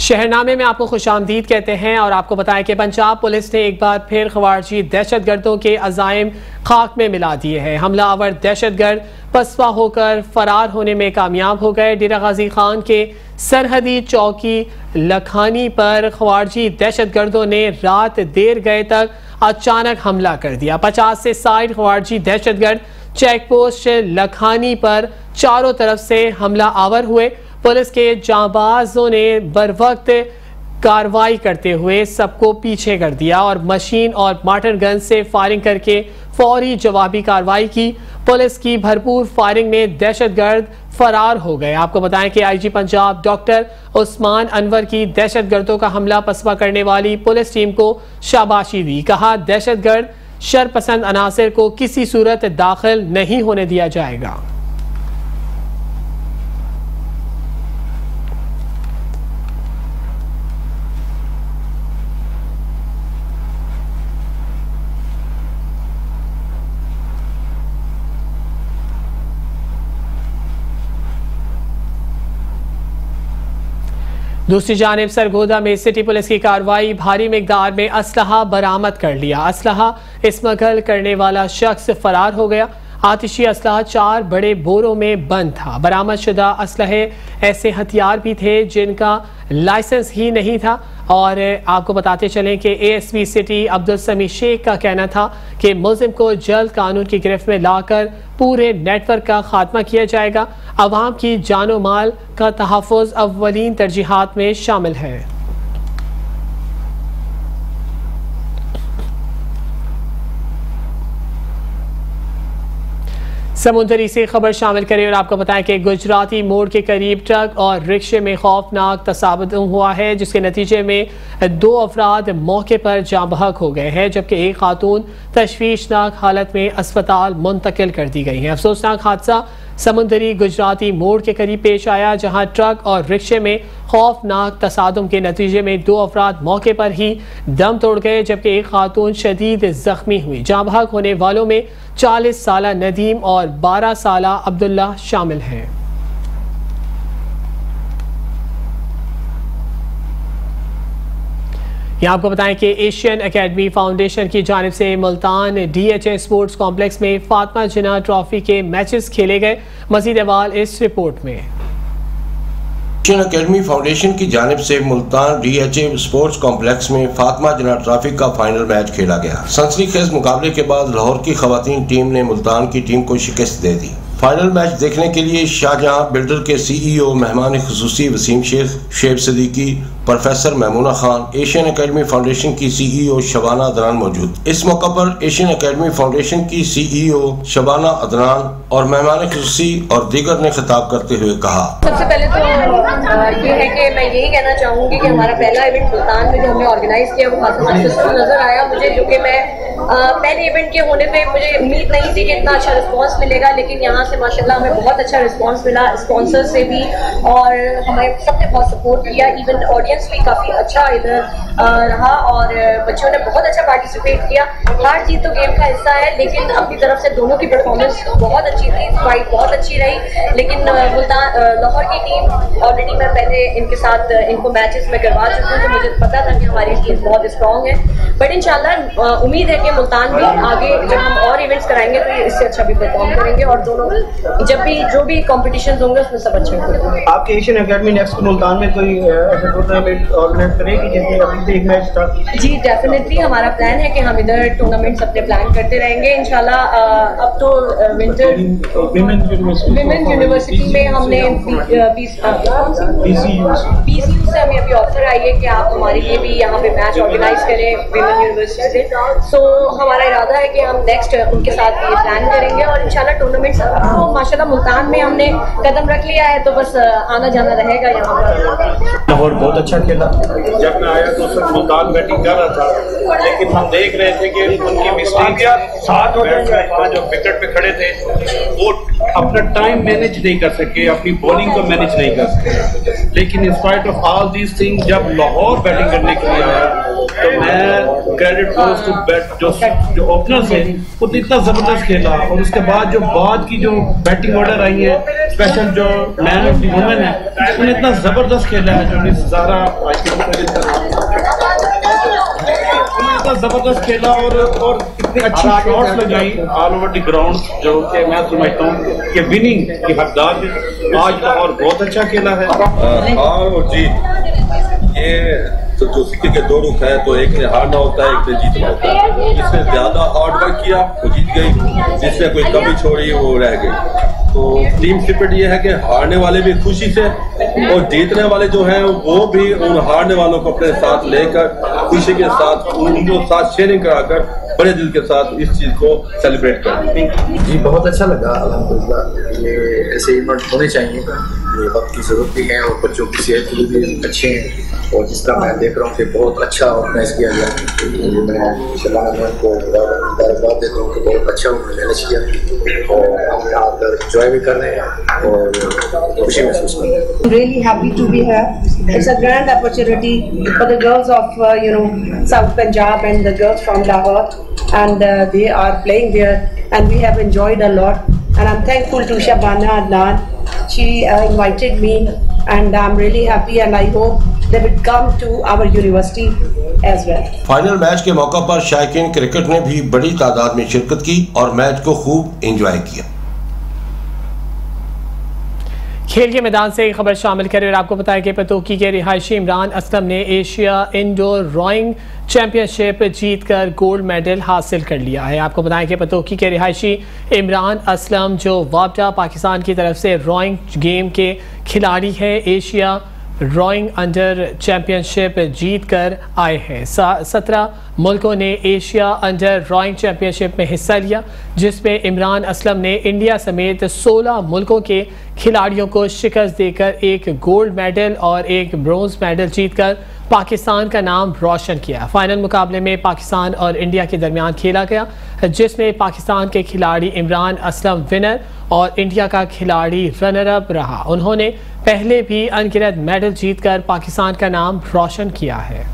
शहरनामे में आपको खुशामदीद कहते हैं और आपको बताएं कि पंजाब पुलिस ने एक बार फिर खवारजी दहशतगर्दों के अज़ाइम खाक में मिला दिए हैं। हमलावर दहशतगर्द पसपा होकर फरार होने में कामयाब हो गए। डेरा गाजी खान के सरहदी चौकी लखानी पर खवारजी दहशतगर्दों ने रात देर गए तक अचानक हमला कर दिया। 50 से 60 खवारजी दहशतगर्द चेक पोस्ट लखानी पर चारों तरफ से हमला आवर हुए। पुलिस के जांबाजों ने बरवक्त कार्रवाई करते हुए सबको पीछे कर दिया और मशीन और मार्टर गन से फायरिंग करके फौरी जवाबी कार्रवाई की। पुलिस की भरपूर फायरिंग में दहशतगर्द फरार हो गए। आपको बताएं कि आईजी पंजाब डॉक्टर उस्मान अनवर की दहशतगर्दों का हमला पसपा करने वाली पुलिस टीम को शाबाशी दी। कहा, दहशतगर्द शरपसंद अनासर को किसी सूरत दाखिल नहीं होने दिया जाएगा। दूसरी जानिब सरगोदा में सिटी पुलिस की कार्रवाई, भारी मिकदार में असलहा बरामद कर लिया। असलहा स्मगल करने वाला शख्स फरार हो गया। आतिशी असलहा 4 बड़े बोरों में बंद था। बरामद शुदा असलहे ऐसे हथियार भी थे जिनका लाइसेंस ही नहीं था। और आपको बताते चलें कि ASP सिटी अब्दुल समी शेख का कहना था कि मुल्जिम को जल्द कानून की गिरफ्त में लाकर पूरे नेटवर्क का खात्मा किया जाएगा। अवाम की जानो माल का तहफ़्फ़ुज़ अव्वलीन तरजीहात में शामिल है। समुंदरी से खबर शामिल करें और आपको बताएं कि गुजराती मोड़ के करीब ट्रक और रिक्शे में खौफनाक तसादुम हुआ है, जिसके नतीजे में 2 अफराद मौके पर जाँ बहक हो गए हैं, जबकि एक खातून तशवीशनाक हालत में अस्पताल मुंतकिल कर दी गई है। अफसोसनाक हादसा समुंदरी गुजराती मोड़ के करीब पेश आया, जहां ट्रक और रिक्शे में खौफनाक तसादुम के नतीजे में 2 अफराद मौके पर ही दम तोड़ गए, जबकि एक खातून शदीद जख्मी हुई। जाँ बहक होने वालों में 40 साला नदीम और 12 साला अब्दुल्ला शामिल हैं। यहाँ आपको बताएं कि एशियन एकेडमी फाउंडेशन की जानिब से मुल्तान DHA स्पोर्ट्स कॉम्प्लेक्स में फातिमा जिन्ना ट्रॉफी के मैचेस खेले गए। मजीद अहवाल इस रिपोर्ट में। एशियन एकेडमी फाउंडेशन की जानिब से मुल्तान DHA स्पोर्ट्स कॉम्प्लेक्स में फातिमा जिन्ना ट्रॉफी का फाइनल मैच खेला गया। सनसनीखेज मुकाबले के बाद लाहौर की खवातीन टीम ने मुल्तान की टीम को शिकस्त दे दी। फाइनल मैच देखने के लिए शाहजहां बिल्डर के CEO मेहमान खुसूसी वसीम शेख, शेब Siddiqui, professor Mehmuna Khan, Asian academy foundation की CEO शबाना अदनान मौजूद। इस मौका पर एशियन एकेडमी फाउंडेशन की CEO शबाना अदनान और मेहमान खुसूसी और दीगर ने खिताब करते हुए कहा, सबसे पहले तो ये है कि मैं यही कहना चाहूँगी कि हमारा पहला इवेंट मुल्तान में जो हमने ऑर्गेनाइज किया वो काफी सक्सेसफुल नजर आया मुझे, जो कि मैं पहले इवेंट के होने पे मुझे उम्मीद नहीं थी कि इतना अच्छा रिस्पांस मिलेगा, लेकिन यहाँ से माशाल्लाह हमें बहुत अच्छा रिस्पांस मिला, स्पॉन्सर से भी, और हमें सबने बहुत सपोर्ट किया। इवन ऑडियंस भी काफ़ी अच्छा इधर रहा और बच्चों ने बहुत अच्छा पार्टिसिपेट किया। हार जीत तो गेम का हिस्सा है, लेकिन अपनी तरफ से दोनों की परफॉर्मेंस बहुत अच्छी थी, फाइट बहुत अच्छी रही। लेकिन मुल्तान लाहौर की टीम ऑलरेडी मैं पहले इनके साथ इनको मैचेस में करवा चुकी हूँ, तो मुझे पता था कि हमारी टीम बहुत स्ट्रॉन्ग है। बट इंशाल्लाह उम्मीद है कि मुल्तान भी आगे जब हम और इवेंट्स कराएंगे तो इससे अच्छा भी परफॉर्म करेंगे और दोनों जब भी जो भी कॉम्पिटिशन होंगे उसमें सब अच्छा होंगे। आपके एशियन एकेडमी नेक्स्ट मुल्तान में कोई ऐसा टूर्नामेंट ऑर्गेनाइज करेगी जैसे अभी से एक मैच था? जी डेफिनेटली हमारा प्लान है कि हम इधर टूर्नामेंट्स अपने प्लान करते रहेंगे इंशाल्लाह। अब तो विंटर विमेन यूनिवर्सिटी में हमने PCU से हमें अभी ऑफर आई है कि आप हमारे लिए भी यहाँ पे मैच ऑर्गेनाइज करें विमेन यूनिवर्सिटी से। सो हमारा इरादा है कि हम नेक्स्ट उनके साथ ये प्लान करेंगे और इंशाल्लाह टूर्नामेंट्स तो माशाल्लाह मुल्तान में हमने कदम रख लिया है, तो बस आना जाना रहेगा यहाँ पर। लाहौर बहुत अच्छा खेला, जब मैं आया तो सब मुल्तान बैटिंग कर रहा था, लेकिन हम देख रहे थे कि उनकी मिस्टेक साथ बैट्समैन जो विकेट पे खड़े थे वो अपना टाइम मैनेज नहीं कर सके, अपनी बॉलिंग को मैनेज नहीं कर सके। लेकिन in spite of all these things जब लाहौर बैटिंग करने के लिए आया तो मैं क्रेडिट गोज टू बैट जो ओपनर्स है वो इतना जबरदस्त खेला, और उसके बाद की जो बैटिंग ऑर्डर आई है, स्पेशल जो मैन ऑफ द वुमेन है उन्होंने इतना जबरदस्त खेला है, जो ज़ारा इतना जबरदस्त खेला और इतनी अच्छी शॉट्स लगाई ऑल ओवर द ग्राउंड, जो कि मैं समझता हूँ कि विनिंग की हकदार है आज लाहौर बहुत अच्छा खेला है। हार और जीत ये तो जो सिक्के के दो रुख है, तो एक ने हारना होता है, एक ने जीतना होता है। जिसने ज्यादा हार्ड वर्क किया वो जीत गई, जिसने कोई कमी छोड़ी वो रह गई। तो टीम स्पिरिट ये है कि हारने वाले भी खुशी से और जीतने वाले जो हैं वो भी उन हारने वालों को अपने साथ लेकर खुशी के साथ उनको साथ शेयरिंग कराकर बड़े दिल के साथ इस चीज को सेलिब्रेट करें। जी बहुत अच्छा लगा, अल्हम्दुलिल्लाह। ये ऐसे इवेंट होने चाहिए, ये वक्त की ज़रूरत भी है और बच्चों की सेहत के लिए भी अच्छे हैं। और जिस तरह मैं देख रहा हूँ कि बहुत अच्छा ऑर्गेनाइज किया गया, तो मैं शबाना को मुबारकबाद देता हूँ कि बहुत अच्छा मैनेज किया और हम यहाँ पर इंजॉय भी कर रहे हैं और खुशी महसूस कर रहे हैं। Really happy to be here. It's a grand opportunity for the girls of South Punjab and the girls from Lahore, and they are playing there, and we have enjoyed a lot. And I'm thankful to Shabana Adnan. She invited me, and I'm really happy, and I hope they will come to our university as well. Final match के मौका पर शायकीन cricket ने भी बड़ी तादाद में शिरकत की और मैच को खूब एंजॉय किया। खेल के मैदान से खबर शामिल करें और आपको बताया कि पतोकी के रिहायशी इमरान असलम ने एशिया इंडोर रोइंग चैंपियनशिप जीतकर गोल्ड मेडल हासिल कर लिया है। आपको बताएं कि पतोकी के रिहायशी इमरान असलम जो वापडा पाकिस्तान की तरफ से रोइंग गेम के खिलाड़ी हैं, एशिया रोइंग अंडर चैंपियनशिप जीत कर आए हैं। 17 मुल्कों ने एशिया अंडर रोइंग चैंपियनशिप में हिस्सा लिया, जिसमें इमरान असलम ने इंडिया समेत 16 मुल्कों के खिलाड़ियों को शिकस्त देकर एक गोल्ड मेडल और एक ब्रोंज मेडल जीतकर पाकिस्तान का नाम रोशन किया। फाइनल मुकाबले में पाकिस्तान और इंडिया के दरमियान खेला गया, जिसमें पाकिस्तान के खिलाड़ी इमरान असलम विनर और इंडिया का खिलाड़ी रनर अप रहा। उन्होंने पहले भी अनगिनत मेडल जीतकर पाकिस्तान का नाम रोशन किया है।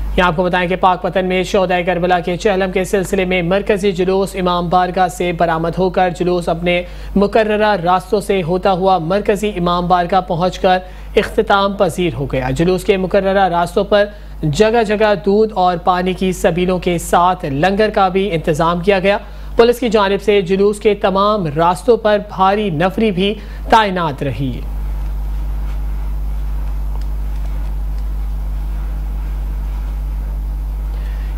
यहाँ आपको बताएं कि पाकपतन में शोहदाए करबला के चहलम के सिलसिले में मरकजी जुलूस इमाम बारगाह से बरामद होकर जुलूस अपने मुकर्ररा रास्तों से होता हुआ मरकजी इमाम बारगाह पहुंचकर इख्तिताम पजीर हो गया। जुलूस के मुकर्ररा रास्तों पर जगह जगह दूध और पानी की सबीलों के साथ लंगर का भी इंतजाम किया गया। पुलिस की जानिब से जुलूस के तमाम रास्तों पर भारी नफरी भी तैनात रही।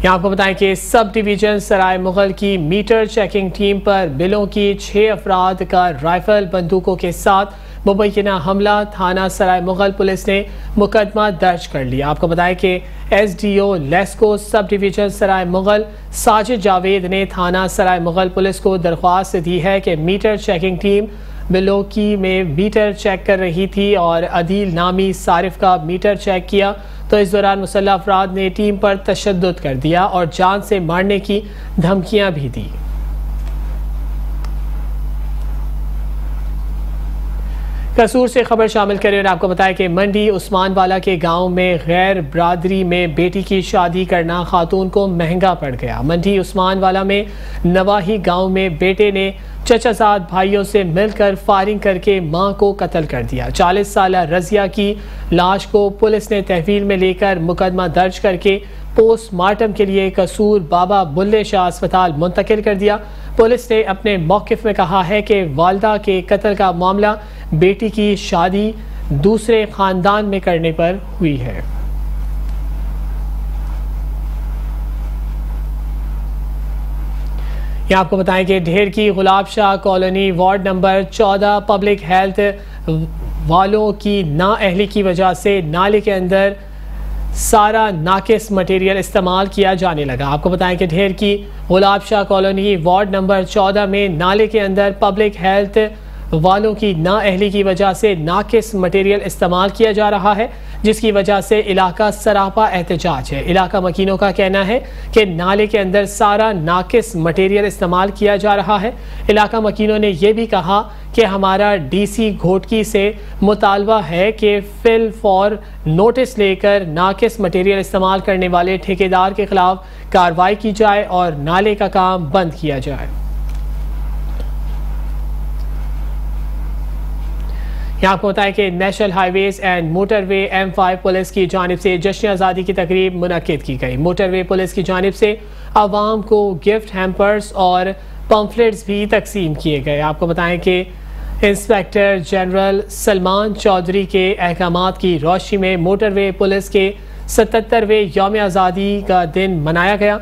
यहाँ आपको बताएं कि सब डिवीजन सराय मुगल की मीटर चेकिंग टीम पर बिलों की 6 अफराद का राइफल बंदूकों के साथ मुबैना हमला, थाना सराय मुगल पुलिस ने मुकदमा दर्ज कर लिया। आपको बताएं कि SDO लेस्को सब डिवीजन सराय मुगल साजिद जावेद ने थाना सराय मुगल पुलिस को दरख्वास्त दी है कि मीटर चेकिंग टीम बिलोकी में मीटर चेक कर रही थी और अदील नामी सारिफ का मीटर चेक किया, तो इस दौरान मुसल्लह अफराद ने टीम पर तशद्दुद कर दिया और जान से मारने की धमकियां भी दी। कसूर से खबर शामिल करें और आपको बताया कि मंडी उस्मानवाला के गांव में गैर बरादरी में बेटी की शादी करना खातून को महंगा पड़ गया। मंडी उस्मानवाला में नवाही गांव में बेटे ने चचाजाद भाइयों से मिलकर फायरिंग करके मां को कत्ल कर दिया। 40 साल रजिया की लाश को पुलिस ने तहवील में लेकर मुकदमा दर्ज करके पोस्टमार्टम के लिए कसूर बाबा बुल्ले शाह अस्पताल मुंतकिल कर दिया। पुलिस ने अपने मौक़िफ़ में कहा है कि वालदा के कत्ल का मामला बेटी की शादी दूसरे खानदान में करने पर हुई है। यहाँ आपको बताएं कि ढेर की Gulab Shah colony ward number 14 public health वालों की नाअहली की वजह से नाले के अंदर सारा नाकिस मटेरियल इस्तेमाल किया जाने लगा। आपको बताएं कि ढेर की Gulab Shah colony ward number 14 में नाले के अंदर पब्लिक हेल्थ वालों की नाअहली की वजह से नाकिस मटेरियल इस्तेमाल किया जा रहा है, जिसकी वजह से इलाका सरापा एहतजाज है। इलाका मकीनों का कहना है कि नाले के अंदर सारा नाकिस मटेरियल इस्तेमाल किया जा रहा है। इलाका मकीनों ने यह भी कहा कि हमारा DC घोटकी से मुतालबा है कि फिल फॉर नोटिस लेकर नाकिस मटेरियल इस्तेमाल करने वाले ठेकेदार के खिलाफ कार्रवाई की जाए और नाले का काम बंद किया जाए। यहाँ आपको बताया कि national highways and motorway M5 police की जानिब से जश्न आज़ादी की तकरीब मुनक्किद की गई। मोटरवे पुलिस की जानिब से आवाम को गिफ्ट हैम्पर्स और पम्फलेट्स भी तकसीम किए गए। आपको बताएं कि इंस्पेक्टर जनरल सलमान चौधरी के अहकामात की रोशनी में मोटरवे पुलिस के 77वें यौम आज़ादी का दिन मनाया गया।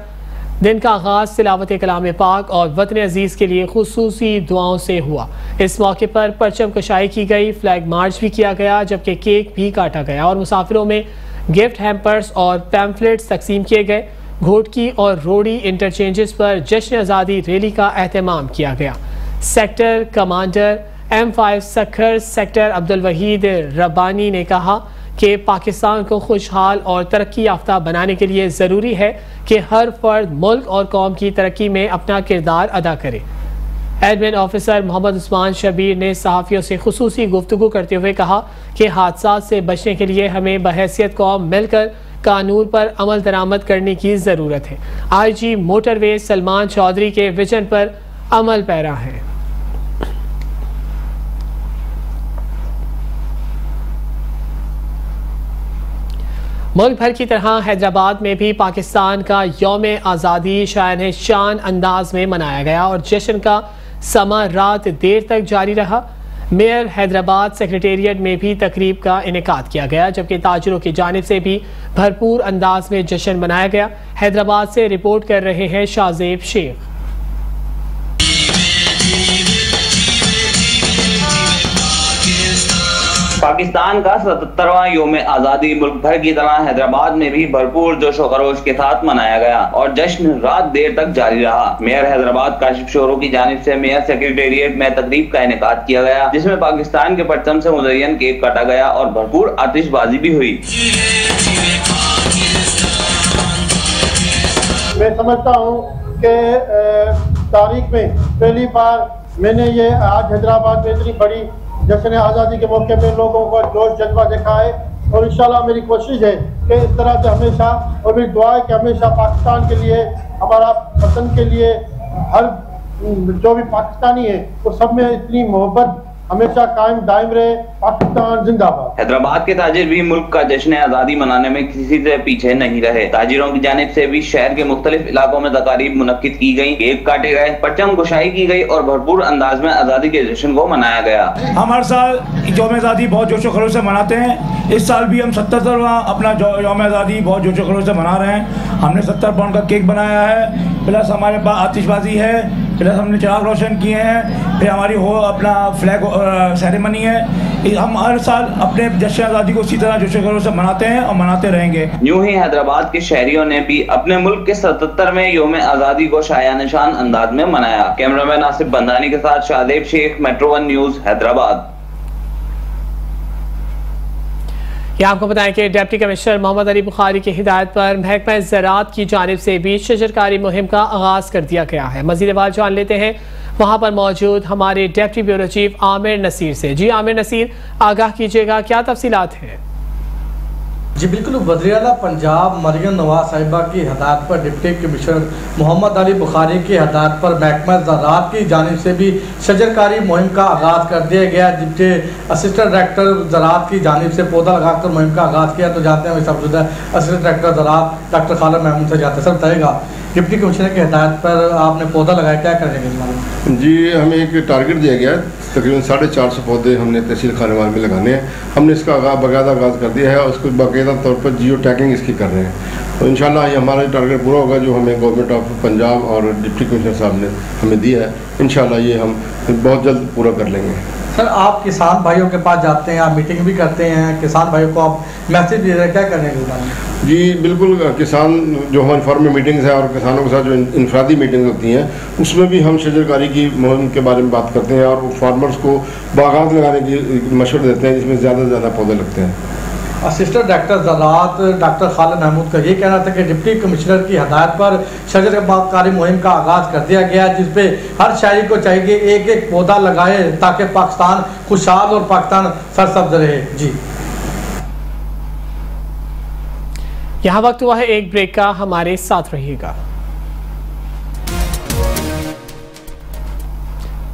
दिन का आगाज़ तिलावत कलाम पाक और वतन अजीज़ के लिए खुसूसी दुआओं से हुआ। इस मौके पर परचम कशाई की गई, फ्लैग मार्च भी किया गया, जबकि केक भी काटा गया और मुसाफिरों में गिफ्ट हैम्पर्स और पैम्फलेट्स तकसीम किए गए। घोटकी और रोड़ी इंटरचेंजेस पर जश्न आज़ादी रैली का एहतमाम किया गया। Sector commander M5 Sukkur sector Abdul Waheed Rabbani ने कहा कि पाकिस्तान को खुशहाल और तरक्की याफ्ता बनाने के लिए ज़रूरी है कि हर फर्द मुल्क और कौम की तरक्की में अपना किरदार अदा करे। एडमिन ऑफिसर मोहम्मद उस्मान शबीर ने सहाफ़ियों से खुसूसी गुफ्तगू करते हुए कहा कि हादसात से बचने के लिए हमें बहैसियत कौम मिलकर कानून पर अमल दरामद करने की ज़रूरत है। IG मोटरवे सलमान चौधरी के विजन पर अमल पैरा है। मुल्क भर की तरह हैदराबाद में भी पाकिस्तान का यौम आज़ादी शान शान अंदाज में मनाया गया और जश्न का समा रात देर तक जारी रहा। मेयर हैदराबाद सेक्रेटेरिएट में भी तकरीब का इनेकाद किया गया, जबकि ताजरों की जानिब से भी भरपूर अंदाज में जश्न मनाया गया। हैदराबाद से रिपोर्ट कर रहे हैं शाहजेब शेख। पाकिस्तान का 77वां यौम आज़ादी मुल्क भर की तरह हैदराबाद में भी भरपूर जोशो खरोश के साथ मनाया गया और जश्न रात देर तक जारी रहा। मेयर हैदराबाद काशिफ शोरो की जानिब से मेयर सेक्रेटेरिएट में तकरीब का इनेकाद किया गया, जिसमें पाकिस्तान के परचम से मुज़य्यन केक काटा गया और भरपूर आतिशबाजी भी हुई। मैं समझता हूँ कि तारीख में पहली बार मैंने ये आज हैदराबाद में इतनी बड़ी जश्न आज़ादी के मौके पे लोगों का जोश जज्बा देखा है और इंशाल्लाह मेरी कोशिश है कि इस तरह से हमेशा, और मेरी दुआ है कि हमेशा पाकिस्तान के लिए, हमारा वतन के लिए, हर जो भी पाकिस्तानी है वो सब में इतनी मोहब्बत हमेशा कायम दायम रहे। पाकिस्तान जिंदाबाद। हैदराबाद के ताजिर भी मुल्क का जश्न आज़ादी मनाने में किसी से पीछे नहीं रहे। ताजिरों की जानिब से भी शहर के मुख्तलिफ इलाकों में तकारीब मुनक्किद की गई, केक काटे गए, परचम कुशाई की गई और भरपूर अंदाज में आज़ादी के जश्न को मनाया गया। हम हर साल यौम आज़ादी बहुत जोशो खरोश से मनाते हैं। इस साल भी हम 77वां अपना यौम आज़ादी बहुत जोशो खरोश से मना रहे हैं। हमने 70 पाउंड का केक बनाया है, प्लस हमारे पास आतिशबाजी है, प्लस हमने चिराग रोशन किए हैं, फिर हमारी हो अपना फ्लैग सेरेमनी है। हम हर साल अपने जश्न आज़ादी को इसी तरह जोशो खरोश से मनाते हैं और मनाते रहेंगे। यूं ही हैदराबाद के शहरियों ने भी अपने मुल्क के 77वें यौम आज़ादी को शायान शान अंदाज में मनाया। कैमरामैन आसिफ बंदानी के साथ शाहजेब शेख, मेट्रो 1 न्यूज़, हैदराबाद। यहाँ आपको बताएं कि डिप्टी कमिश्नर मोहम्मद अली बुखारी की हिदायत पर महकमा ज़राअत की जानिब से भी शजरकारी मुहिम का आगाज़ कर दिया गया है। मज़ीद बात जान लेते हैं वहाँ पर मौजूद हमारे deputy bureau chief Aamir Naseer से। जी आमिर नसीर, आगाह कीजिएगा, क्या तफसीलात हैं? जी बिल्कुल, वज़ीर-ए-आला पंजाब मरियम नवाज साहिबा की हदायत पर डिप्टी कमिश्नर मोहम्मद अली बुखारी की हदायत पर महकमा ज़राअत की जानिब से भी शजरकारी मुहिम का आगाज़ कर दिया गया। डिप्टी असिस्टेंट डायरेक्टर ज़राअत की जानिब से पौधा लगाकर मुहिम का आगाज़ किया। तो जाते हैं सब असिस्टेंट डायरेक्टर ज़राअत डॉक्टर खालिद महमूद से जाते सर बताएगा डिप्टी कमिश्नर की हिदायत पर आपने पौधा लगाया, क्या करेंगे? जी हमें एक टारगेट दिया गया है, तकरीबन 450 पौधे हमने तहसील खानेवाल में लगाने हैं। हमने इसका बाकायदा आगाज़ कर दिया है और उसको बाकायदा तौर पर जियो टैगिंग इसकी कर रहे हैं। तो इंशाल्लाह ये हमारा टारगेट पूरा होगा जो हमें गवर्नमेंट ऑफ पंजाब और डिप्टी कमिश्नर साहब ने हमें दिया है। इंशाल्लाह ये हम बहुत जल्द पूरा कर लेंगे। सर आप किसान भाइयों के पास जाते हैं, आप मीटिंग भी करते हैं, किसान भाइयों को आप मैसेज दे रहे हैं, क्या करने के लिए? जी बिल्कुल, किसान जो हमारी फॉर्म में मीटिंग्स है और किसानों के साथ जो इनफरादी मीटिंग्स होती हैं उसमें भी हम शजरकारी की मुहिम के बारे में बात करते हैं और फार्मर्स को बागात लगाने की मशवरे देते हैं जिसमें ज़्यादा से ज़्यादा पौधे लगते हैं। असिस्टेंट डायरेक्टर ज़राअत डॉक्टर खालिद महमूद का ये कहना था कि डिप्टी कमिश्नर की हदायत पर शजरकारी मुहिम का आगाज़ कर दिया गया, जिसपे हर शहरी को चाहिए कि एक एक पौधा लगाए ताकि पाकिस्तान खुशहाल और पाकिस्तान सरसब्ज रहे। जी यहाँ वक्त हुआ है एक ब्रेक का, हमारे साथ रहिएगा।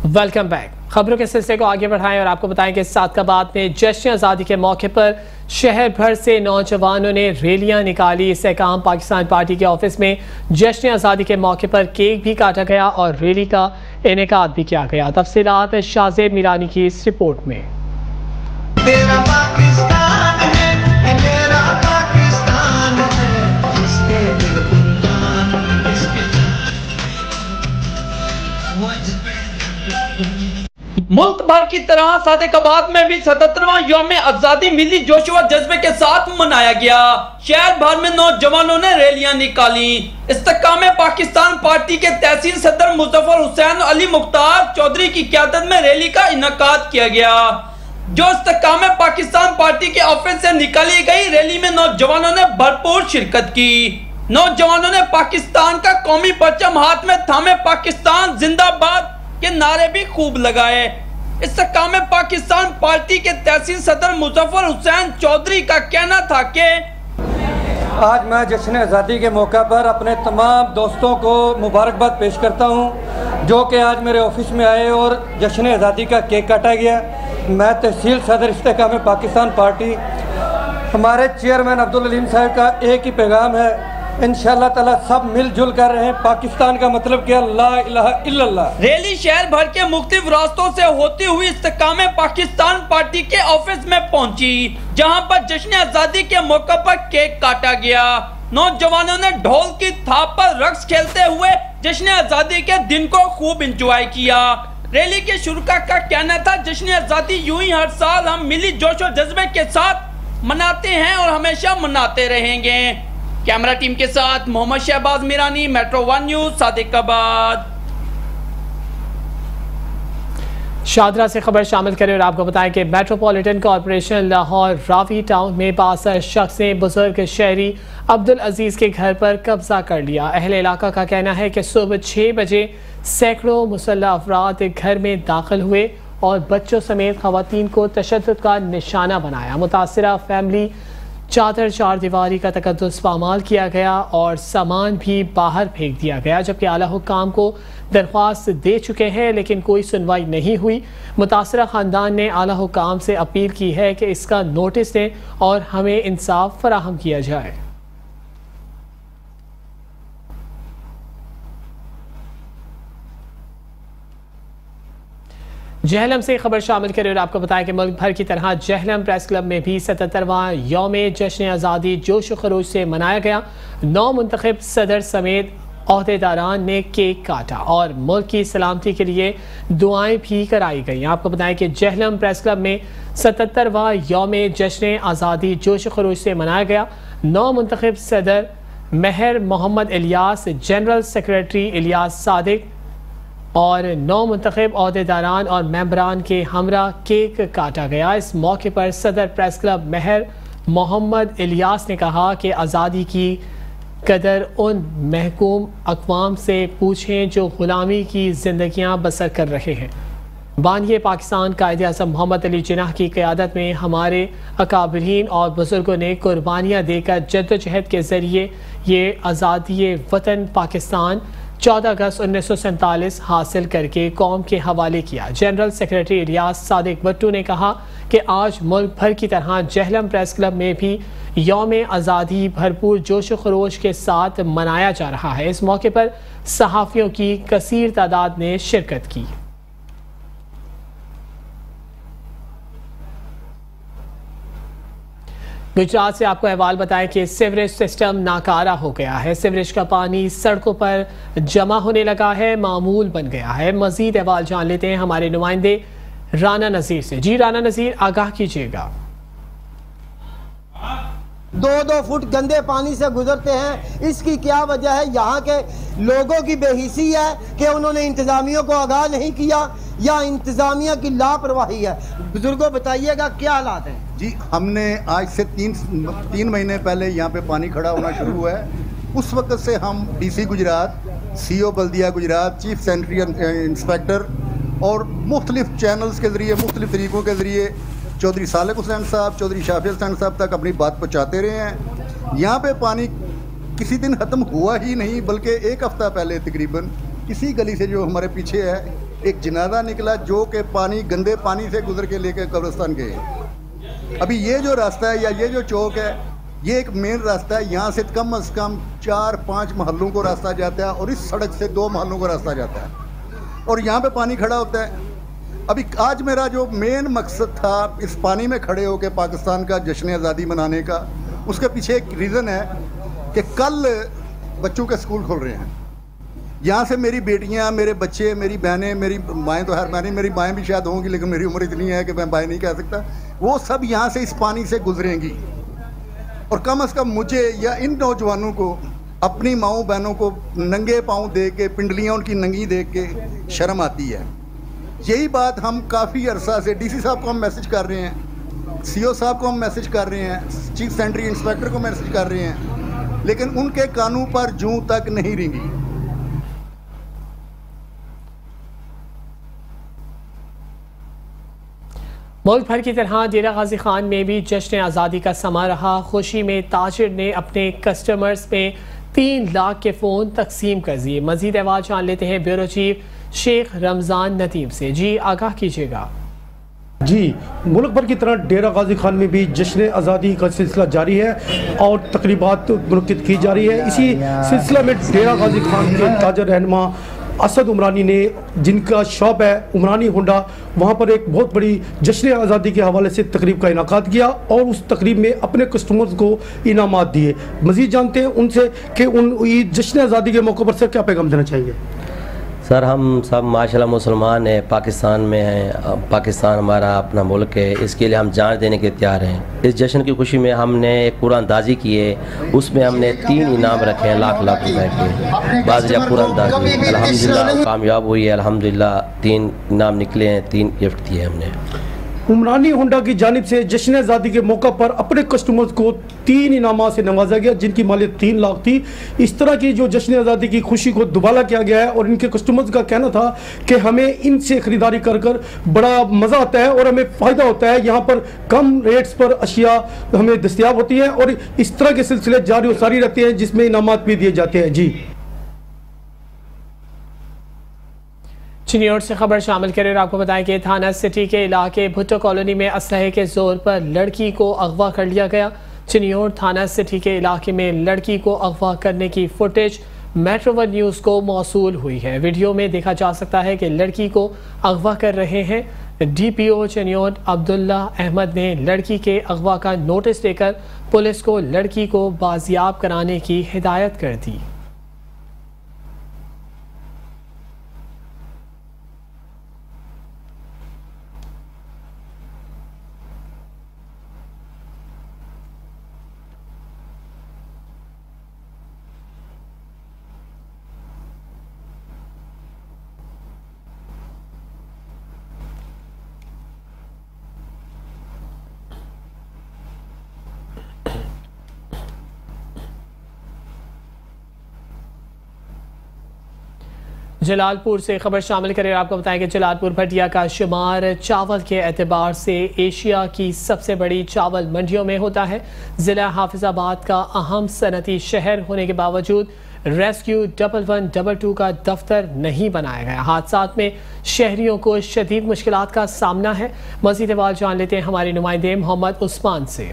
Welcome back. खबरों के सिलसिले को आगे बढ़ाएं और आपको बताएं कि सादकाबाद में जश्न आज़ादी के मौके पर शहर भर से नौजवानों ने रैलियां निकाली। इससे काम पाकिस्तान पार्टी के ऑफिस में जश्न आज़ादी के मौके पर केक भी काटा गया और रैली का इनेकाद भी किया गया। तफसीलात शाहजेब मीरानी की इस रिपोर्ट में। तेरा पाकिस्तान है, मेरा पाकिस्तान है, इसके दिल कुर्बान, इसके मुल्क भर की तरह सादिकाबाद में भी 77वां यौम आजादी मिली जोश व जज्बे के साथ मनाया गया। शहर भर में नौजवानों ने रैलियां निकाली। इस्तेकाम पाकिस्तान पार्टी के तहसील सदर मुजफ्फर हुसैन अली मुख्तार चौधरी की क़यादत में रैली का इनेकाद किया गया। जो इस्तेकाम पाकिस्तान पार्टी के ऑफिस से निकाली गई रैली में नौजवानों ने भरपूर शिरकत की। नौजवानों ने पाकिस्तान का कौमी परचम हाथ में थामे पाकिस्तान जिंदाबाद के नारे भी खूब लगाए। इस्तेकाम पाकिस्तान पार्टी के तहसील सदर मुजफ्फर हुसैन चौधरी का कहना था कि आज मैं जश्न आज़ादी के मौका पर अपने तमाम दोस्तों को मुबारकबाद पेश करता हूं जो कि आज मेरे ऑफिस में आए और जश्न आज़ादी का केक काटा गया। मैं तहसील सदर इस्तेकाम पाकिस्तान पार्टी, हमारे चेयरमैन अब्दुल अलीम साहब का एक ही पैगाम है, इंशाअल्लाह ताला सब मिलजुल कर रहे हैं। पाकिस्तान का मतलब क्या? ला इलाहा इल्लल्लाह। रैली शहर भर के मुख्तलिफ रास्तों से होती हुई इस्तेकाम पाकिस्तान पार्टी के ऑफिस में पहुंची, जहां पर जश्न आज़ादी के मौके पर केक काटा गया। नौजवानों ने ढोल की थाप पर रक्स खेलते हुए जश्न आज़ादी के दिन को खूब इंजॉय किया। रैली के शुरुका का कहना था, जश्न आज़ादी यूं ही हर साल हम मिली जोश और जज्बे के साथ मनाते हैं और हमेशा मनाते रहेंगे। कैमरा टीम के साथ मोहम्मद शहबाज मीरानी, मेट्रो 1 न्यूज, सादिकाबाद। शादरा से खबर शामिल करें और आपको बताएं कि metropolitan corporation Lahore Ravi town में बासर शख्स ने बुजुर्ग शहरी अब्दुल अजीज के घर पर कब्जा कर लिया। अहले इलाका का कहना है कि सुबह 6 बजे सैकड़ों मुसल्लह अफराद घर में दाखिल हुए और बच्चों समेत खवातीन को तशद्दुद का निशाना बनाया। मुतासिरा फैमिली चादर चार दीवारी का तकद्दुस पामाल किया गया और सामान भी बाहर फेंक दिया गया, जबकि आला हुक्काम को दरख्वास्त दे चुके हैं लेकिन कोई सुनवाई नहीं हुई। मुतासरा ख़ानदान ने आला हुक्काम से अपील की है कि इसका नोटिस दें और हमें इंसाफ फराहम किया जाए। जहलम से खबर शामिल करें और आपको बताएं कि मुल्क भर की तरह जहलम प्रेस क्लब में भी 77वां यौम जश्न आज़ादी जोश खरोश से मनाया गया। 9 मुंतखब सदर समेत अहदेदारान ने केक काटा और मुल्क की सलामती के लिए दुआएं भी कराई गई। आपको बताएं कि जहलम प्रेस क्लब में 77वां यौम जश्न आज़ादी जोश खरोश से मनाया गया। 9 मुंतखब सदर महर मोहम्मद इलियास, जनरल सेक्रेटरी इलियास सादिक और 9 मुंतखब अहदेदारान और मेंबरान के हमरा केक काटा गया। इस मौके पर सदर प्रेस क्लब महर मोहम्मद इलियास ने कहा कि आज़ादी की कदर उन महकूम अक़वाम से पूछें जो ग़ुलामी की ज़िंदगियाँ बसर कर रहे हैं। बानिए पाकिस्तान कायद-ए-आज़म मोहम्मद अली जिन्नाह की क़यादत में हमारे अकाबरीन और बुज़ुर्गों ने कुर्बानियाँ देकर जद्दोजहद के ज़रिए ये आज़ादी वतन पाकिस्तान 14 अगस्त 1947 हासिल करके कौम के हवाले किया। जनरल सेक्रेटरी इलियास सादिक भट्टू ने कहा कि आज मुल्क भर की तरह जहलम प्रेस क्लब में भी यौम आज़ादी भरपूर जोश खरोश के साथ मनाया जा रहा है। इस मौके पर सहाफ़ियों की कसीर तादाद ने शिरकत की। गुजरात से आपको अहवाल बताएं कि सीवरेज सिस्टम नाकारा हो गया है। सीवरेज का पानी सड़कों पर जमा होने लगा है, मामूल बन गया है। मजीद अहवाल जान लेते हैं हमारे नुमाइंदे राना नज़ीर से। जी राना नज़ीर, आगाह कीजिएगा। 2-2 फुट गंदे पानी से गुजरते हैं, इसकी क्या वजह है? यहाँ के लोगों की बेहिसी है कि उन्होंने इंतजामिया को आगाह नहीं किया या इंतजामिया की लापरवाही है? बुजुर्गों बताइएगा क्या हालात हैं? जी, हमने आज से तीन महीने पहले यहाँ पे पानी खड़ा होना शुरू हुआ है। उस वक्त से हम डीसी गुजरात, सीओ बल्दिया गुजरात, चीफ सैनिटरी इंस्पेक्टर और मुख्तलिफ चैनल्स के ज़रिए, मुख्तलिफ तरीक़ों के ज़रिए चौधरी सालिक हुसैन साहब, चौधरी शाफी हुसैन साहब तक अपनी बात पहुँचाते रहे हैं। यहाँ पे पानी किसी दिन ख़त्म हुआ ही नहीं, बल्कि एक हफ़्ता पहले तकरीबन इसी गली से जो हमारे पीछे है एक जनाजा निकला जो कि पानी, गंदे पानी से गुजर के लेकर कब्रिस्तान गए। अभी ये जो रास्ता है या ये जो चौक है, ये एक मेन रास्ता है। यहाँ से कम से कम 4-5 महलों को रास्ता जाता है और इस सड़क से 2 महलों को रास्ता जाता है और यहाँ पे पानी खड़ा होता है। अभी आज मेरा जो मेन मकसद था इस पानी में खड़े होकर पाकिस्तान का जश्न आज़ादी मनाने का, उसके पीछे एक रीज़न है कि कल बच्चों के स्कूल खुल रहे हैं। यहाँ से मेरी बेटियाँ, मेरे बच्चे, मेरी बहनें, मेरी माएँ तो हर मानी, मेरी माएँ भी शायद होंगी लेकिन मेरी उम्र इतनी है कि मैं बाएँ नहीं कह सकता, वो सब यहाँ से इस पानी से गुजरेंगी। और कम से कम मुझे या इन नौजवानों को अपनी माओं बहनों को नंगे पाँव देख के, पिंडलियाँ उनकी नंगी देख के शर्म आती है। यही बात हम काफ़ी अरसा से डीसी साहब को हम मैसेज कर रहे हैं, सीओ साहब को हम मैसेज कर रहे हैं, चीफ सैनिटरी इंस्पेक्टर को मैसेज कर रहे हैं, लेकिन उनके कानों पर जूं तक नहीं रेंगी। मुल्क भर की तरह डेरा गाजी खान में भी जश्न आज़ादी का समा रहा। खुशी में ताजिर ने अपने कस्टमर्स में 3 लाख के फ़ोन तकसीम कर दिए। मज़ीद अहवाल जान लेते हैं ब्यूरो चीफ शेख रमज़ान नदीम से। जी, आगाह कीजिएगा। जी, मुल्क भर की तरह डेरा गाजी खान में भी जश्न आज़ादी का सिलसिला जारी है और तकरीबात मुनक़िद की जा रही है। इसी सिलसिला में डेरा गाजी खान के ताजर रहनुमा असद उमरानी ने, जिनका शॉप है उमरानी होंडा, वहाँ पर एक बहुत बड़ी जश्न आज़ादी के हवाले से तकरीब का इनाकात किया और उस तकरीब में अपने कस्टमर्स को इनामात दिए। मज़ीद जानते हैं उनसे कि उन जश्न आज़ादी के मौके पर से क्या पैगाम देना चाहिए। सर, हम सब माशाल्लाह मुसलमान हैं, पाकिस्तान में हैं, पाकिस्तान हमारा अपना मुल्क है, इसके लिए हम जान देने के तैयार हैं। इस जश्न की खुशी में हमने एक कुरानदाजी की है, उसमें हमने 3 इनाम रखे हैं लाख रुपए के। बाज़ कुरानदाजी अल्हम्दुलिल्लाह कामयाब हुई है, अल्हम्दुलिल्लाह 3 इनाम निकले हैं, 3 गिफ्ट दिए हमने। उमरानी होंडा की जानिब से जश्न आज़ादी के मौका पर अपने कस्टमर्स को 3 इनामात से नवाजा गया, जिनकी मालियत 3 लाख थी। इस तरह की जो जश्न आज़ादी की खुशी को दुबाला किया गया है और इनके कस्टमर्स का कहना था कि हमें इनसे ख़रीदारी कर कर बड़ा मज़ा आता है और हमें फ़ायदा होता है। यहाँ पर कम रेट्स पर अशिया हमें दस्तियाब होती हैं और इस तरह के सिलसिले जारी और सारी रहते हैं जिसमें इनामात भी दिए जाते हैं। जी, चिन्योर से खबर शामिल करें। आपको बताएं कि थाना सिटी के इलाके भुट्टो कॉलोनी में असलहे के जोर पर लड़की को अगवा कर लिया गया। चिन्योर थाना सिटी के इलाके में लड़की को अगवा करने की फुटेज मेट्रो वन न्यूज़ को मौसूल हुई है। वीडियो में देखा जा सकता है कि लड़की को अगवा कर रहे हैं। DPO चिन्योर अब्दुल्ला अहमद ने लड़की के अगवा का नोटिस देकर पुलिस को लड़की को बाजियाब कराने की हिदायत कर दी। जलालपुर से खबर शामिल करें। आपको बताएं कि जलालपुर भटिया का शुमार चावल के एतबार से एशिया की सबसे बड़ी चावल मंडियों में होता है। ज़िला हाफिजाबाद का अहम सनती शहर होने के बावजूद रेस्क्यू 1112 का दफ्तर नहीं बनाया गया। हादसात में शहरियों को शदीद मुश्किलात का सामना है। मज़ीद अहवाल जान लेते हैं हमारे नुमाइंदे मोहम्मद उस्मान से।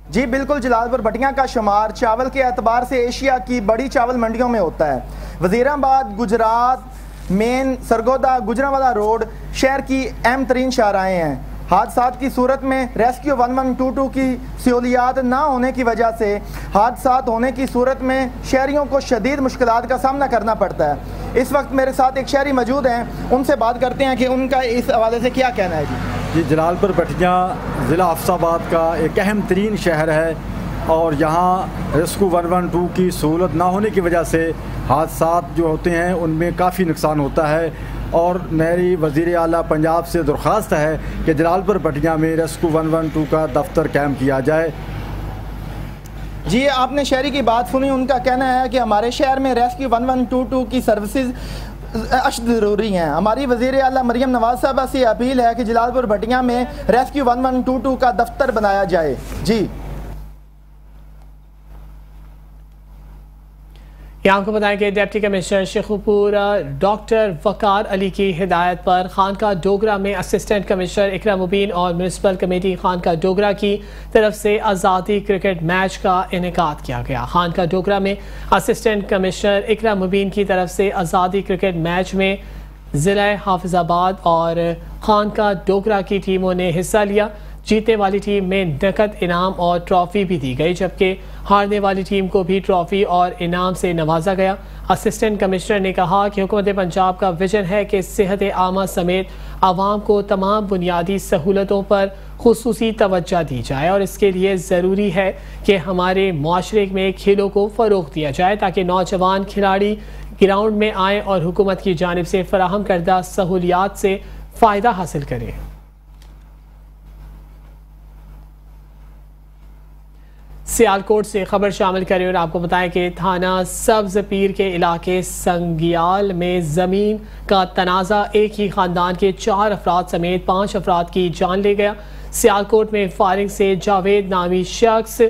जी बिल्कुल, जलालपुर भटिया का शुमार चावल के एतबार से एशिया की बड़ी चावल मंडियों में होता है। वज़ीराबाद गुजरात मेन सरगोदा गुजरावाला रोड शहर की अहम तरीन शाहराहें हैं। हादसात की सूरत में रेस्क्यू 1122 की सहूलियात ना होने की वजह से हादसात होने की सूरत में शहरियों को शदीद मुश्किलात का सामना करना पड़ता है। इस वक्त मेरे साथ एक शहरी मौजूद हैं, उनसे बात करते हैं कि उनका इस हवाले से क्या कहना है। जी, जलालपुर भटियां ज़िला हफ्साबाद का एक अहम तरीन शहर है और यहाँ रेस्क्यू 112 की सहूलत ना होने की वजह से हादसात जो होते हैं उनमें काफ़ी नुकसान होता है और मेरी वज़ीर आला पंजाब से दरख्वास्त है कि जलालपुर भटियां में रेस्क्यू 112 का दफ्तर कायम किया जाए। जी, आपने शहरी की बात सुनी, उनका कहना है कि हमारे शहर में रेस्क्यू 1122 की सर्विसेज अशद ज़रूरी हैं। हमारी वज़ीर आला मरियम नवाज साहबा से अपील है कि जलालपुर भटियां में रेस्क्यू 1122 का दफ्तर बनाया जाए। जी, यहाँ आपको बताएं कि डिप्टी कमिश्नर शेखुपुर डॉक्टर वकार अली की हिदायत पर खानका डोगरा में असिस्टेंट कमिश्नर इकराम मुबीन और म्यूनसिपल कमेटी खानका डोगरा की तरफ से आज़ादी क्रिकेट मैच का इनेकाद किया गया। खानका डोगरा में असिस्टेंट कमिश्नर इकराम मुबीन की तरफ से आज़ादी क्रिकेट मैच में ज़िला हाफिजाबाद और खानका डोगरा की टीमों ने हिस्सा लिया। जीतने वाली टीम में नकद इनाम और ट्रॉफ़ी भी दी गई, जबकि हारने वाली टीम को भी ट्रॉफ़ी और इनाम से नवाजा गया। असिस्टेंट कमिश्नर ने कहा कि हुकूमत पंजाब का विजन है कि सेहत आमा समेत आवाम को तमाम बुनियादी सहूलतों पर खुसूसी तवज्जो दी जाए और इसके लिए ज़रूरी है कि हमारे माशरे में खेलों को फ़रोग़ दिया जाए ताकि नौजवान खिलाड़ी ग्राउंड में आएँ और हुकूमत की जानिब से फराहम करदा सहूलियात से फ़ायदा हासिल करें। सियालकोट से खबर शामिल करें और आपको बताएं कि थाना सब्ज पीर के इलाके संगियाल में ज़मीन का तनाज़ा एक ही ख़ानदान के 4 अफराद समेत 5 अफराद की जान ले गया। सियालकोट में फायरिंग से जावेद नामी शख्स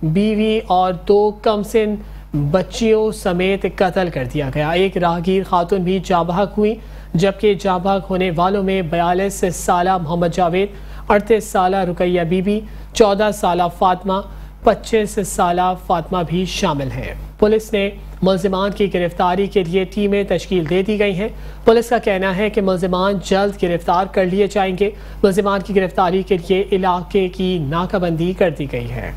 बीवी और 2 कमसिन बच्चियों समेत कत्ल कर दिया गया। एक राहगीर खातून भी जाबहक हुई, जबकि जाबहक होने वालों में 42 साला मोहम्मद जावेद, 38 साला रुकैया बीबी, 14 साला फातिमा, 25 साला फातिमा भी शामिल हैं। पुलिस ने मुल्ज़िमान की गिरफ्तारी के लिए टीमें तश्कील दे दी गई हैं। पुलिस का कहना है कि मुल्ज़िमान जल्द गिरफ्तार कर लिए जाएंगे। मुल्ज़िमान की गिरफ्तारी के लिए इलाके की नाकाबंदी कर दी गई है।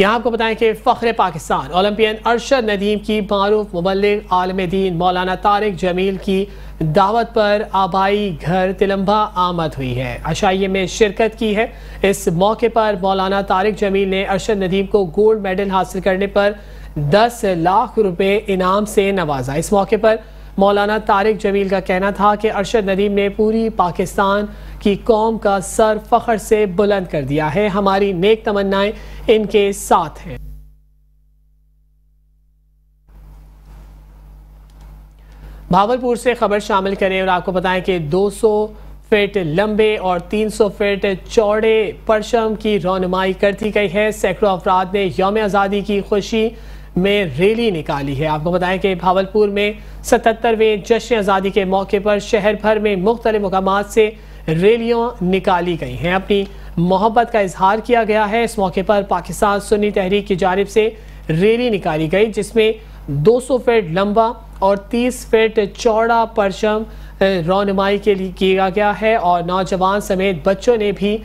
यहाँ आपको बताएं कि फ़ख्र पाकिस्तान ओलंपियन अरशद नदीम की मारूफ मुबल्लिग आलिम दीन मौलाना तारिक जमील की दावत पर आबाई घर तिलंबा आमद हुई है। अशाइये में शिरकत की है। इस मौके पर मौलाना तारिक जमील ने अरशद नदीम को गोल्ड मेडल हासिल करने पर 10 लाख रुपए इनाम से नवाजा। इस मौके पर मौलाना तारिक जमील का कहना था कि अरशद नदीम ने पूरी पाकिस्तान की कौम का सर फख्र से बुलंद कर दिया है। हमारी नेक तमन्नाएं इनके साथ हैं। भावलपुर से खबर शामिल करें और आपको बताएं कि 200 फीट लंबे और 300 फीट चौड़े परचम की रौनुमाई कर दी गई है। सैकड़ों अफराद ने यौम आज़ादी की खुशी में रैली निकाली है। आपको बताएं कि भावलपुर में 77वें जश्न आज़ादी के मौके पर शहर भर में मुख्तलिफ मुकामात से रैलियां निकाली गई हैं। अपनी मोहब्बत का इजहार किया गया है। इस मौके पर पाकिस्तान सुन्नी तहरीक की जानिब से रैली निकाली गई, जिसमें 200 फीट लंबा और 30 फीट चौड़ा परचम रौनुमाई के लिए किया गया है और नौजवान समेत बच्चों ने भी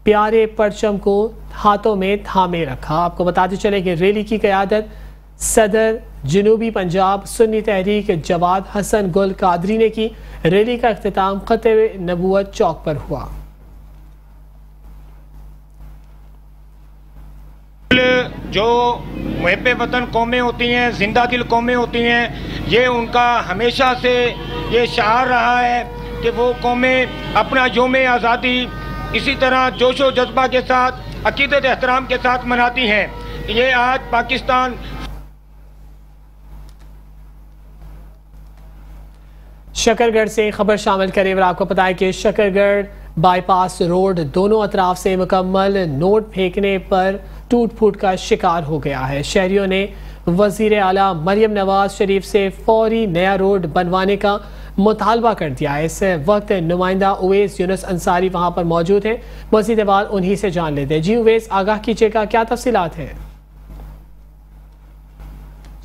प्यारे परचम को हाथों में थामे रखा। आपको बताते चले कि रैली की क़यादत सदर जनूबी पंजाब सुन्नी तहरीक जवाद हसन गुल कादरी ने की। रैली का इख्तिताम खत्म नबूवत चौक पर हुआ। जो मुहब्बे वतन कौमें होती हैं, जिंदा दिल कौमें होती हैं, ये उनका हमेशा से ये शार रहा है कि वो कौमें अपना यौम आज़ादी इसी तरह जोशो जज्बा के साथ, अकीदत एहतराम के साथ मनाती हैं। ये आज पाकिस्तान शकरगढ़ से खबर शामिल करें और आपको पता है कि शकरगढ़ बाईपास रोड दोनों अतराफ से मुकम्मल नोट फेंकने पर टूट फूट का शिकार हो गया है। शहरियों ने वज़ीर आला मरियम नवाज शरीफ से फौरी नया रोड बनवाने का मुतालबा कर दिया है। इस वक्त नुमाइंदा उवैस यूनुस अंसारी वहां पर मौजूद हैं। मज़ीद बात उन्हीं से जान लेते हैं। जी उवैस, आगाह कीजिएगा, क्या तफसीलात हैं?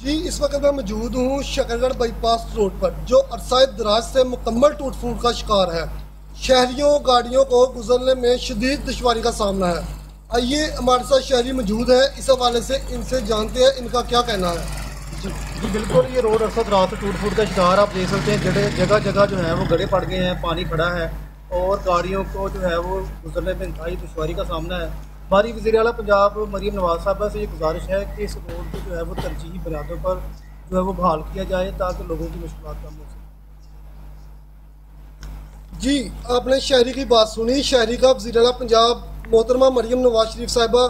जी इस वक्त मैं मौजूद हूँ शकरगढ़ बाईपास रोड पर, जो अरसा दराज से मुकम्मल टूट फूट का शिकार है। शहरियों गाड़ियों को गुजरने में शदीद दुश्वारी का सामना है। आइए हमारे साथ शहरी मौजूद है, इस हवाले से इनसे जानते हैं इनका क्या कहना है। जी बिल्कुल, ये रोड अरसा दराज से टूट फूट का शिकार आप देख सकते हैं। जगह जगह जो है वो गड्ढे पड़ गए हैं, पानी खड़ा है और गाड़ियों को जो है वो गुजरने में इंतहाई दुश्वारी का सामना है। हमारी वज़ीर आला पंजाब मरीम नवाज साहबा से ये गुजारिश है कि इस रोड को जो है वो तरजीही बुनियादों पर जो है वो बहाल किया जाए ताकि लोगों की मुश्किलात कम हो सके। जी आपने शहरी की बात सुनी। शहरी का वज़ीर आला पंजाब मोहतरमा मरीम नवाज शरीफ साहिबा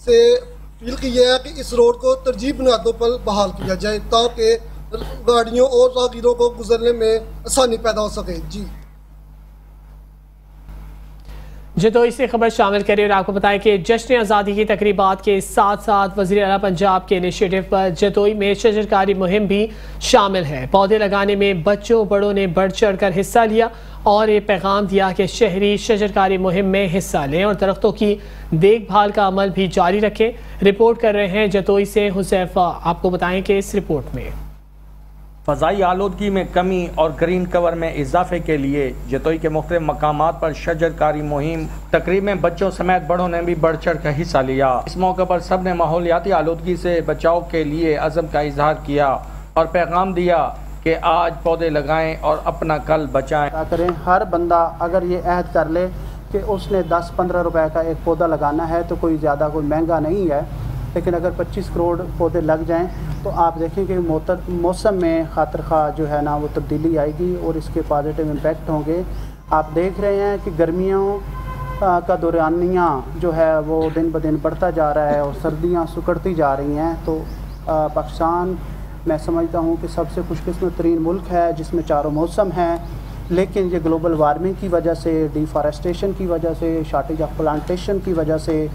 से अपील की है कि इस रोड को तरजीही बुनियादों पर बहाल किया जाए ताकि गाड़ियों और राहगीरों को गुजरने में आसानी पैदा हो सके। जी जतोई से खबर शामिल करें और आपको बताएं कि जश्न आज़ादी की तकरीबात के साथ साथ वज़ीर आला पंजाब के इनिशिएटिव पर जतोई में शजरकारी मुहिम भी शामिल है। पौधे लगाने में बच्चों बड़ों ने बढ़ चढ़ कर हिस्सा लिया और ये पैगाम दिया कि शहरी शजरकारी मुहिम में हिस्सा लें और दरख्तों की देखभाल का अमल भी जारी रखें। रिपोर्ट कर रहे हैं जतोई से हुज़ैफा। आपको बताएं कि इस रिपोर्ट में फ़ज़ाई आलूदगी में कमी और ग्रीन कवर में इजाफे के लिए जतोई के मुख्तलिफ मकामात पर शजरकारी मुहिम तकरीब में बच्चों समेत बड़ों ने भी बढ़ चढ़ कर हिस्सा लिया। इस मौके पर सब ने माहौलियाती आलूदगी से बचाव के लिए अज़म का इजहार किया और पैगाम दिया कि आज पौधे लगाएं और अपना कल बचाएं। करें हर बंदा अगर ये अहद कर ले कि उसने 10-15 रुपए का एक पौधा लगाना है तो कोई ज़्यादा कोई महंगा नहीं है, लेकिन अगर 25 करोड़ पौधे लग जाएं तो आप देखें कि मौसम में खातिर खा जो है ना वो तब्दीली आएगी और इसके पॉजिटिव इम्पैक्ट होंगे। आप देख रहे हैं कि गर्मियों का दौरानिया जो है वो दिन ब दिन बढ़ता जा रहा है और सर्दियां सुकड़ती जा रही हैं। तो पाकिस्तान मैं समझता हूँ कि सबसे खुशकिस्मत तरीन मुल्क है जिसमें चारों मौसम हैं, लेकिन ये ग्लोबल वार्मिंग की वजह से, डिफॉरेस्टेशन की वजह से, शॉर्टेज ऑफ प्लांटेशन की वजह से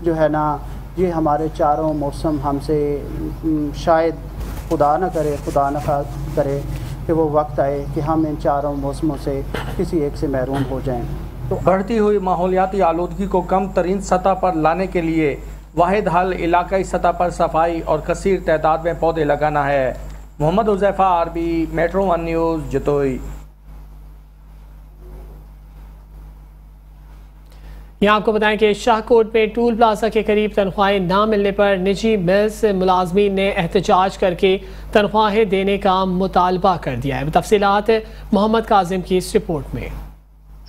जो है ना ये हमारे चारों मौसम हमसे शायद खुदा न करे कि वो वक्त आए कि हम इन चारों मौसमों से किसी एक से महरूम हो जाएं। तो बढ़ती हुई माहौलियाती आलूदगी को कम तरीन सतह पर लाने के लिए वाहिद हल इलाकाई सतह पर सफाई और कसीर तादाद में पौधे लगाना है। Mohammad Huzaifa, RB, metro 1 news, Jatoi. यहाँ आपको बताएं कि शाहकोट में टूल प्लाजा के करीब तनख्वाहें ना मिलने पर निजी मिल्स मुलाजमीन ने एहतजाज करके तनख्वाहें देने का मुतालबा कर दिया है। तफसीलात मोहम्मद काजिम की इस रिपोर्ट में।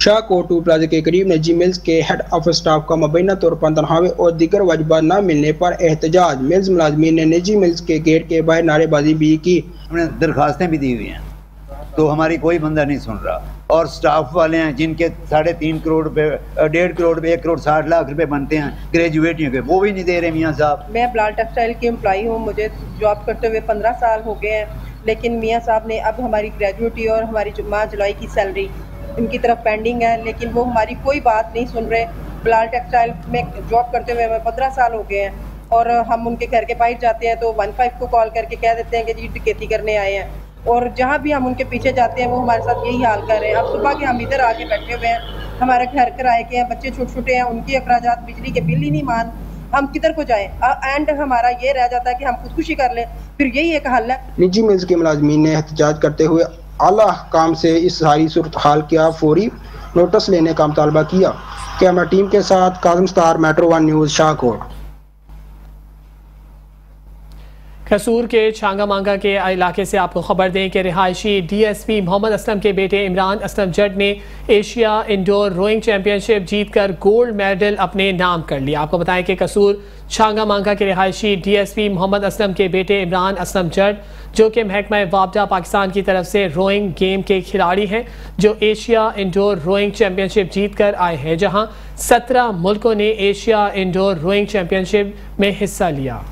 शाहकोट टूल प्लाजा के करीब निजी मिल्स के हेड ऑफ स्टाफ का मुबैना तौर पर तनख्वाहें और दीगर वाजिबात न मिलने पर एहतजाज। मिल्स मुलाजमीन ने निजी मिल्स के गेट के बाहर नारेबाजी भी की। हमने दरखास्तें भी दी हुई हैं तो हमारी कोई बंदा नहीं सुन रहा, और स्टाफ वाले हैं जिनके 3.5 करोड़ रुपए, 1.5 करोड़ रुपए, 1 करोड़ 60 लाख रुपए बनते हैं ग्रेजुएटियों के, वो भी नहीं दे रहे मियाँ साहब। मैं ब्लाल टेक्सटाइल की एम्प्लॉई हूँ, मुझे जॉब करते हुए 15 साल हो गए हैं, लेकिन मियाँ साहब ने अब हमारी ग्रेजुएटी और हमारी माह जुलाई की सैलरी इनकी तरफ पेंडिंग है, लेकिन वो हमारी कोई बात नहीं सुन रहे। ब्लाल टेक्सटाइल में जॉब करते हुए हमें 15 साल हो गए हैं और हम उनके घर के बाहर जाते हैं तो 15 को कॉल करके कह देते हैं कि जी डकैती करने आए हैं, और जहाँ भी हम उनके पीछे जाते हैं वो हमारे साथ यही हाल कर रहे हैं। अब सुबह के हम इधर आके बैठे हुए हैं, हमारे घर किराए के हैं, बच्चे छोटे छोटे हैं, उनके अखराजात बिजली के बिल ही नहीं मान, हम किधर को जाएं। एंड हमारा ये रह जाता है कि हम खुदकुशी कर लें, फिर यही एक हल है। निजी मिल्स के मुलाजमीन ने एहतजाज करते हुए आला हुकाम से इस सारी सूरत हाल का फौरी नोटिस लेने का मुतालबा किया। कैमरा टीम के साथ Kazim star, metro 1 news, Shahkot. कसूर के छांगा मांगा के इलाके से आपको खबर दें कि रिहायशी DSP मोहम्मद असलम के बेटे इमरान असलम जट ने एशिया इंडोर रोइंग चैंपियनशिप जीतकर गोल्ड मेडल अपने नाम कर लिया। आपको बताएं कि कसूर छांगा मांगा के रिहायशी DSP मोहम्मद असलम के बेटे इमरान असलम जट, जो कि महकमा वापडा पाकिस्तान की तरफ से रोइंग गेम के खिलाड़ी हैं, जो एशिया इंडोर रोइंग चैंपियनशिप जीत कर आए हैं, जहाँ 17 मुल्कों ने एशिया इंडोर रोइंग चैंपियनशिप में हिस्सा लिया।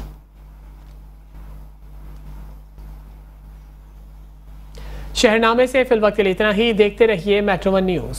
शहरनामे से फिल वक्त के लिए इतना ही। देखते रहिए मेट्रो 1 न्यूज़।